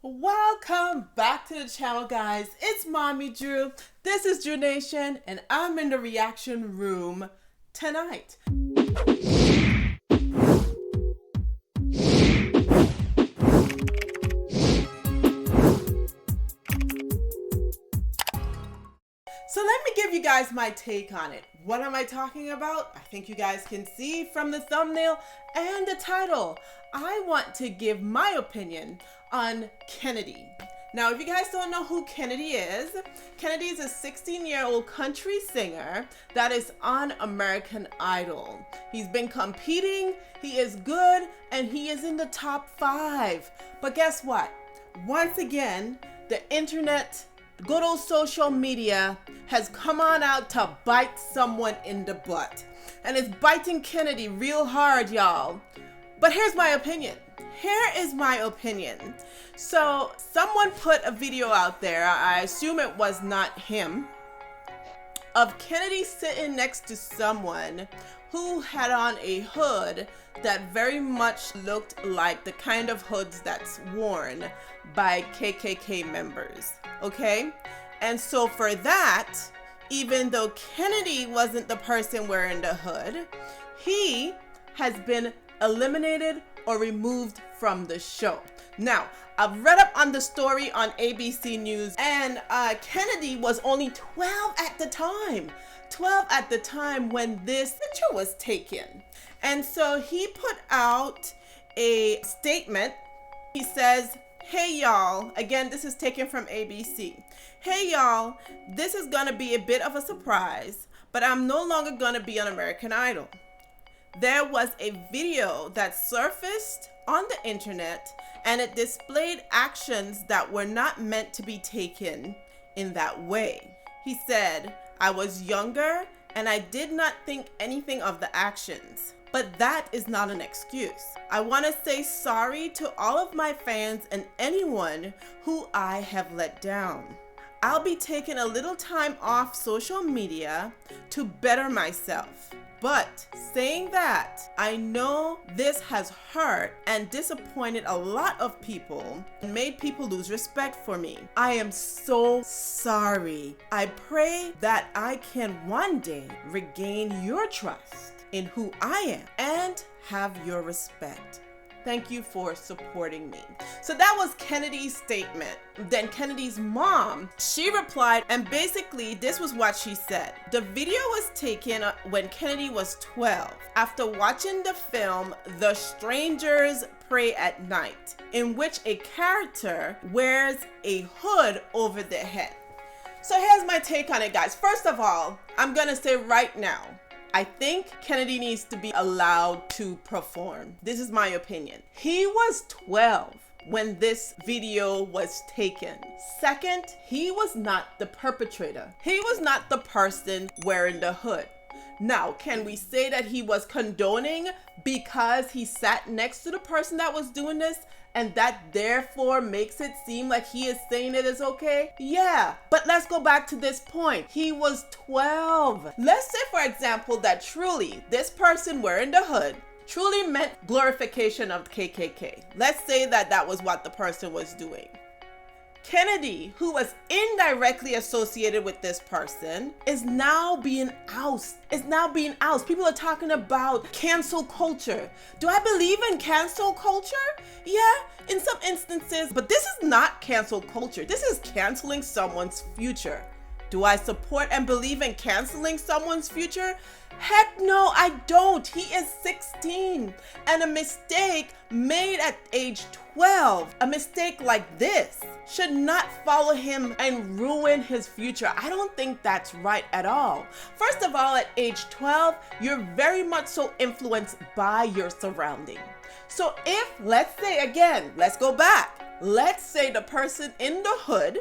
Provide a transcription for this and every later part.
Welcome back to the channel, guys. It's Mommy Drew. This is Drew Nation, and I'm in the reaction room tonight. So let me give you guys my take on it. What am I talking about? I think you guys can see from the thumbnail and the title. I want to give my opinion on Kennedy. Now, if you guys don't know who Kennedy is a 16-year-old country singer that is on American Idol. He's been competing, he is good, and he is in the top 5. But guess what? Once again, the internet, good old social media has come on out to bite someone in the butt. And it's biting Kennedy real hard, y'all. But here's my opinion. Here is my opinion. So someone put a video out there, I assume it was not him, of Kennedy sitting next to someone who had on a hood that very much looked like the kind of hoods that's worn by KKK members, okay? And so for that, even though Kennedy wasn't the person wearing the hood, he has been eliminated or removed from the show. Now, I've read up on the story on ABC News, and Kennedy was only 12 at the time. 12 at the time when this picture was taken. And so he put out a statement. He says, "Hey y'all," again, this is taken from ABC. "Hey y'all, this is gonna be a bit of a surprise, but I'm no longer gonna be on American Idol. There was a video that surfaced on the internet and it displayed actions that were not meant to be taken in that way. He said, I was younger and I did not think anything of the actions. But that is not an excuse. I want to say sorry to all of my fans and anyone who I have let down. I'll be taking a little time off social media to better myself. But saying that, I know this has hurt and disappointed a lot of people and made people lose respect for me. I am so sorry. I pray that I can one day regain your trust in who I am and have your respect. Thank you for supporting me." So that was Kennedy's statement. Then Kennedy's mom, she replied, and basically this was what she said. The video was taken when Kennedy was 12 after watching the film The Strangers Pray at Night, in which a character wears a hood over their head. So here's my take on it, guys. First of all, I'm gonna say right now, I think Kennedy needs to be allowed to perform. This is my opinion. He was 12 when this video was taken. Second, he was not the perpetrator. He was not the person wearing the hood. Now, can we say that he was condoning because he sat next to the person that was doing this and that therefore makes it seem like he is saying it is okay? Yeah, but let's go back to this point. He was 12. Let's say, for example, that truly this person wearing the hood truly meant glorification of KKK. Let's say that that was what the person was doing. Kennedy, who was indirectly associated with this person, is now being ousted. People are talking about cancel culture. Do I believe in cancel culture? Yeah, in some instances, but this is not cancel culture. This is canceling someone's future. Do I support and believe in canceling someone's future? Heck no, I don't. He is 16. And a mistake made at age 12, a mistake like this, should not follow him and ruin his future. I don't think that's right at all. First of all, at age 12, you're very much so influenced by your surrounding. So if, let's say again, let's go back. Let's say the person in the hood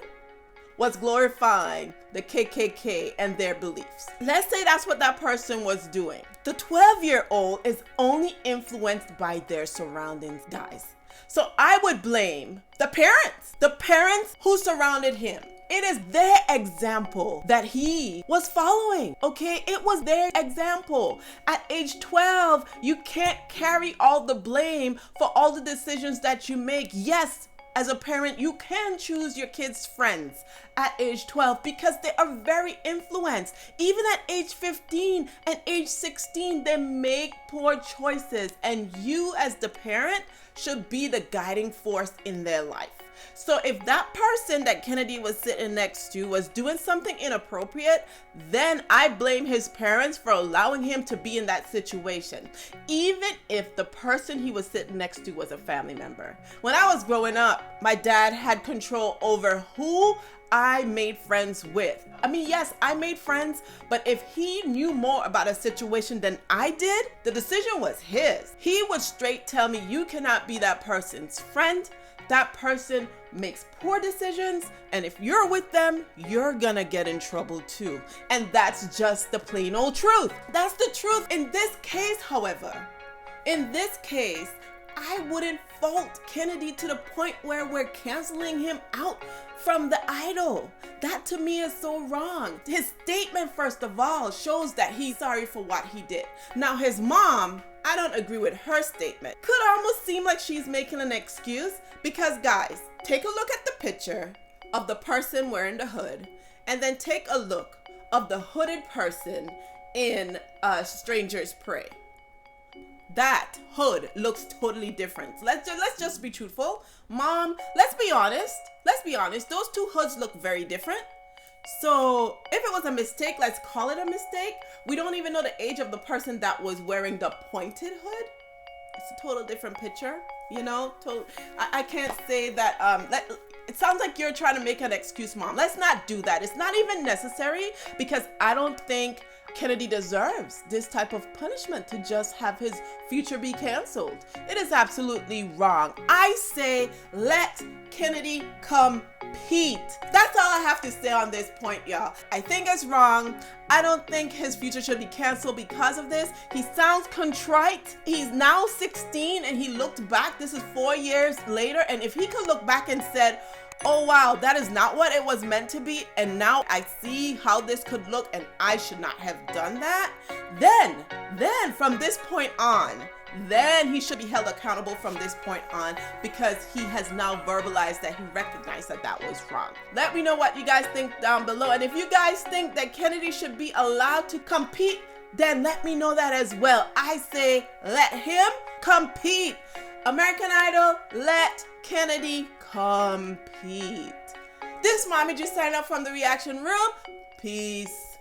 was glorifying the KKK and their beliefs. Let's say that's what that person was doing. The 12-year-old is only influenced by their surroundings, guys. So I would blame the parents who surrounded him. It is their example that he was following, okay? It was their example. At age 12, you can't carry all the blame for all the decisions that you make. Yes, as a parent, you can choose your kids' friends at age 12 because they are very influenced. Even at age 15 and age 16, they make poor choices, and you as the parent should be the guiding force in their life. So if that person that Kennedy was sitting next to was doing something inappropriate, then I blame his parents for allowing him to be in that situation, even if the person he was sitting next to was a family member. When I was growing up, my dad had control over who I made friends with. I mean, yes, I made friends, but if he knew more about a situation than I did, the decision was his. He would straight tell me, you cannot be that person's friend. That person makes poor decisions, and if you're with them, you're gonna get in trouble too. And that's just the plain old truth. That's the truth. In this case, however, I wouldn't fault Kennedy to the point where we're canceling him out from the Idol. That to me is so wrong. His statement, first of all, shows that he's sorry for what he did. Now, his mom, I don't agree with her statement. Could almost seem like she's making an excuse because, guys, take a look at the picture of the person wearing the hood and then take a look of the hooded person in Strangers Prey. That hood looks totally different. Let's just be truthful. Mom, let's be honest. Those two hoods look very different. So if it was a mistake, let's call it a mistake. We don't even know the age of the person that was wearing the pointed hood. It's a total different picture, you know? I can't say that, it sounds like you're trying to make an excuse, Mom. Let's not do that. It's not even necessary because I don't think Kennedy deserves this type of punishment to just have his future be canceled. It is absolutely wrong. I say let Kennedy compete. That's all I have to say on this point, y'all. I think it's wrong. I don't think his future should be canceled because of this. He sounds contrite. He's now 16 and he looked back. This is 4 years later. And if he could look back and said, oh wow, that is not what it was meant to be, and now I see how this could look and I should not have done that, then from this point on, then he should be held accountable from this point on because he has now verbalized that he recognized that that was wrong. Let me know what you guys think down below, and if you guys think that Kennedy should be allowed to compete, then let me know that as well. I say let him compete. American Idol, let Kennedy compete. This Mommy just signed up from the reaction room. Peace.